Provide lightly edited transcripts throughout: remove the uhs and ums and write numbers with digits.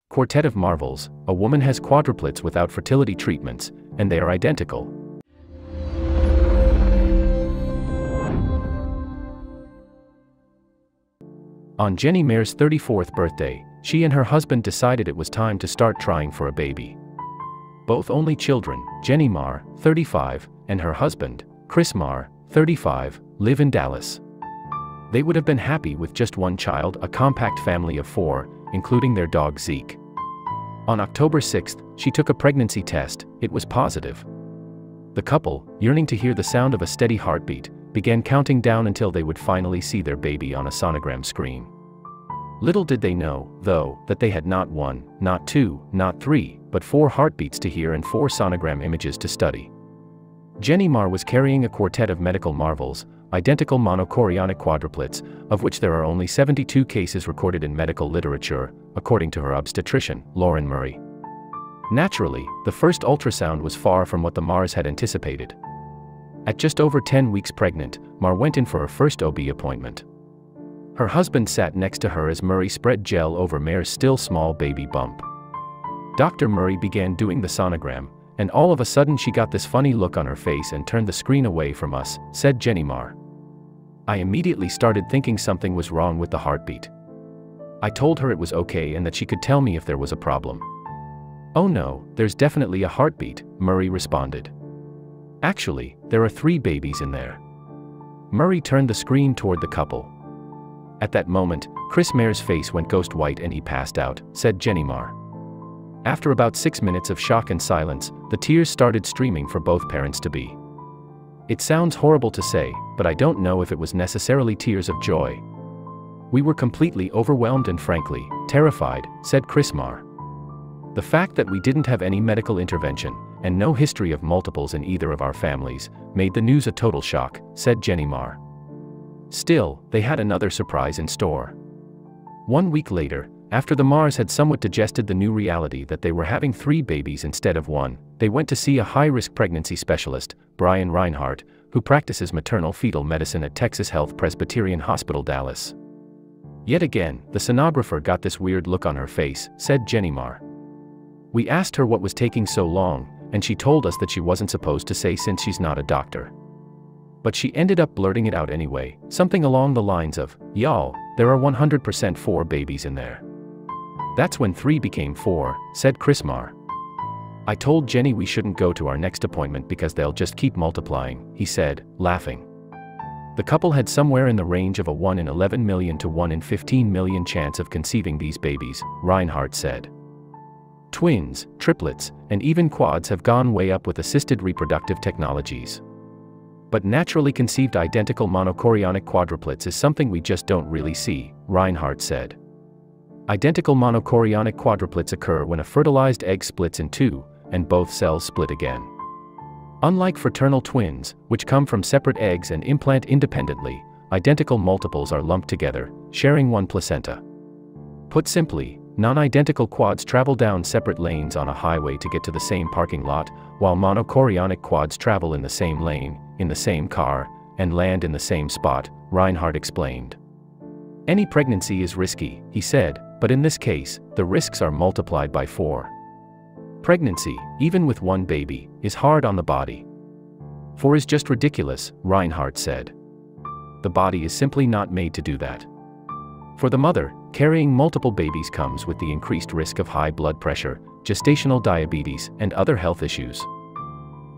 Quartet of marvels, a woman has quadruplets without fertility treatments, and they are identical. On Jenny Marr's 34th birthday, she and her husband decided it was time to start trying for a baby. Both only children, Jenny Marr, 35, and her husband, Chris Marr, 35, live in Dallas. They would have been happy with just one child, a compact family of 4, including their dog Zeke. On October 6, she took a pregnancy test. It was positive. The couple, yearning to hear the sound of a steady heartbeat, began counting down until they would finally see their baby on a sonogram screen. Little did they know, though, that they had not 1, not 2, not 3, but 4 heartbeats to hear and 4 sonogram images to study. Jenny Marr was carrying a quartet of medical marvels, identical monochorionic quadruplets, of which there are only 72 cases recorded in medical literature, according to her obstetrician, Lauren Murray. Naturally, the first ultrasound was far from what the Marrs had anticipated. At just over 10 weeks pregnant, Marr went in for her first OB appointment. Her husband sat next to her as Murray spread gel over Marr's still small baby bump. Dr. Murray began doing the sonogram, and all of a sudden she got this funny look on her face and turned the screen away from us, said Jenny Marr. I immediately started thinking something was wrong with the heartbeat. I told her it was okay and that she could tell me if there was a problem. Oh no, there's definitely a heartbeat, Murray responded. Actually, there are 3 babies in there. Murray turned the screen toward the couple. At that moment, Chris Marr's face went ghost white and he passed out, said Jenny Marr. After about 6 minutes of shock and silence, the tears started streaming for both parents-to-be. It sounds horrible to say, but I don't know if it was necessarily tears of joy. We were completely overwhelmed and frankly, terrified, said Chris Marr. The fact that we didn't have any medical intervention, and no history of multiples in either of our families, made the news a total shock, said Jenny Marr. Still, they had another surprise in store. 1 week later, after the Marrs had somewhat digested the new reality that they were having 3 babies instead of 1, they went to see a high-risk pregnancy specialist, Brian Reinhardt, who practices maternal-fetal medicine at Texas Health Presbyterian Hospital, Dallas. Yet again, the sonographer got this weird look on her face, said Jenny Marr. We asked her what was taking so long, and she told us that she wasn't supposed to say since she's not a doctor. But she ended up blurting it out anyway, something along the lines of, "Y'all, there are 100% 4 babies in there." That's when 3 became 4, said Chris Marr. I told Jenny we shouldn't go to our next appointment because they'll just keep multiplying, he said, laughing. The couple had somewhere in the range of a 1 in 11 million to 1 in 15 million chance of conceiving these babies, Reinhardt said. Twins, triplets, and even quads have gone way up with assisted reproductive technologies. But naturally conceived identical monochorionic quadruplets is something we just don't really see, Reinhardt said. Identical monochorionic quadruplets occur when a fertilized egg splits in 2, and both cells split again. Unlike fraternal twins, which come from separate eggs and implant independently, identical multiples are lumped together, sharing one placenta. Put simply, non-identical quads travel down separate lanes on a highway to get to the same parking lot, while monochorionic quads travel in the same lane, in the same car, and land in the same spot, Reinhardt explained. Any pregnancy is risky, he said, but in this case, the risks are multiplied by 4. Pregnancy, even with 1 baby, is hard on the body. 4 is just ridiculous, Reinhardt said. The body is simply not made to do that. For the mother, carrying multiple babies comes with the increased risk of high blood pressure, gestational diabetes, and other health issues.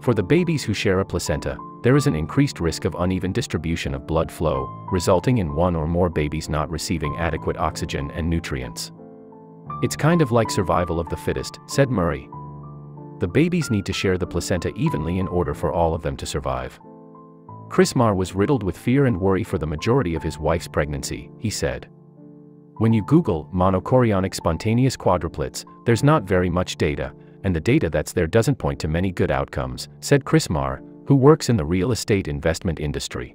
For the babies who share a placenta, there is an increased risk of uneven distribution of blood flow, resulting in 1 or more babies not receiving adequate oxygen and nutrients. It's kind of like survival of the fittest, said Murray. The babies need to share the placenta evenly in order for all of them to survive. Chris Marr was riddled with fear and worry for the majority of his wife's pregnancy, he said. When you Google monochorionic spontaneous quadruplets, there's not very much data, and the data that's there doesn't point to many good outcomes, said Chris Marr, who works in the real estate investment industry.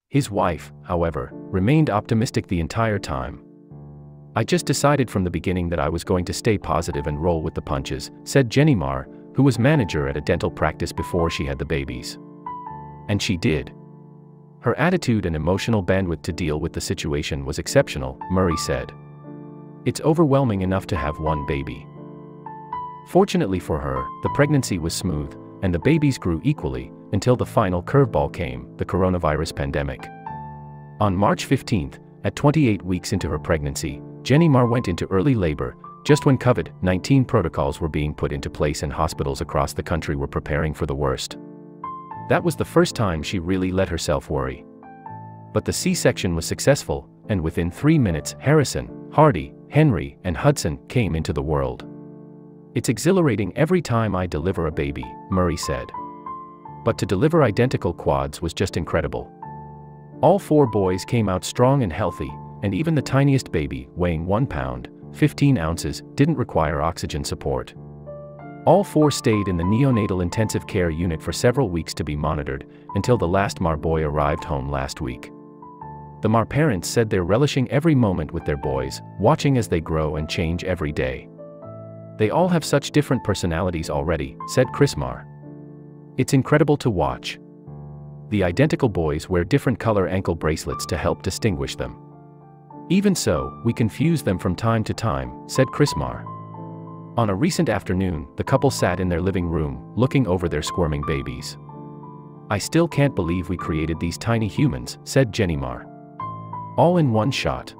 His wife, however, remained optimistic the entire time. I just decided from the beginning that I was going to stay positive and roll with the punches, said Jenny Marr, who was manager at a dental practice before she had the babies. And she did. Her attitude and emotional bandwidth to deal with the situation was exceptional, Murray said. It's overwhelming enough to have one baby. Fortunately for her, the pregnancy was smooth, and the babies grew equally, until the final curveball came, the coronavirus pandemic. On March 15, at 28 weeks into her pregnancy, Jenny Marr went into early labor, just when COVID-19 protocols were being put into place and hospitals across the country were preparing for the worst. That was the first time she really let herself worry. But the C-section was successful, and within 3 minutes, Harrison, Hardy, Henry, and Hudson came into the world. It's exhilarating every time I deliver a baby, Murray said. But to deliver identical quads was just incredible. All 4 boys came out strong and healthy, and even the tiniest baby, weighing 1 pound, 15 ounces, didn't require oxygen support. All 4 stayed in the neonatal intensive care unit for several weeks to be monitored, until the last Marr boy arrived home last week. The Marr parents said they're relishing every moment with their boys, watching as they grow and change every day. They all have such different personalities already, said Chris Marr. It's incredible to watch. The identical boys wear different color ankle bracelets to help distinguish them. Even so, we confuse them from time to time, said Chris Marr. On a recent afternoon, the couple sat in their living room, looking over their squirming babies. I still can't believe we created these tiny humans, said Jenny Marr. All in one shot.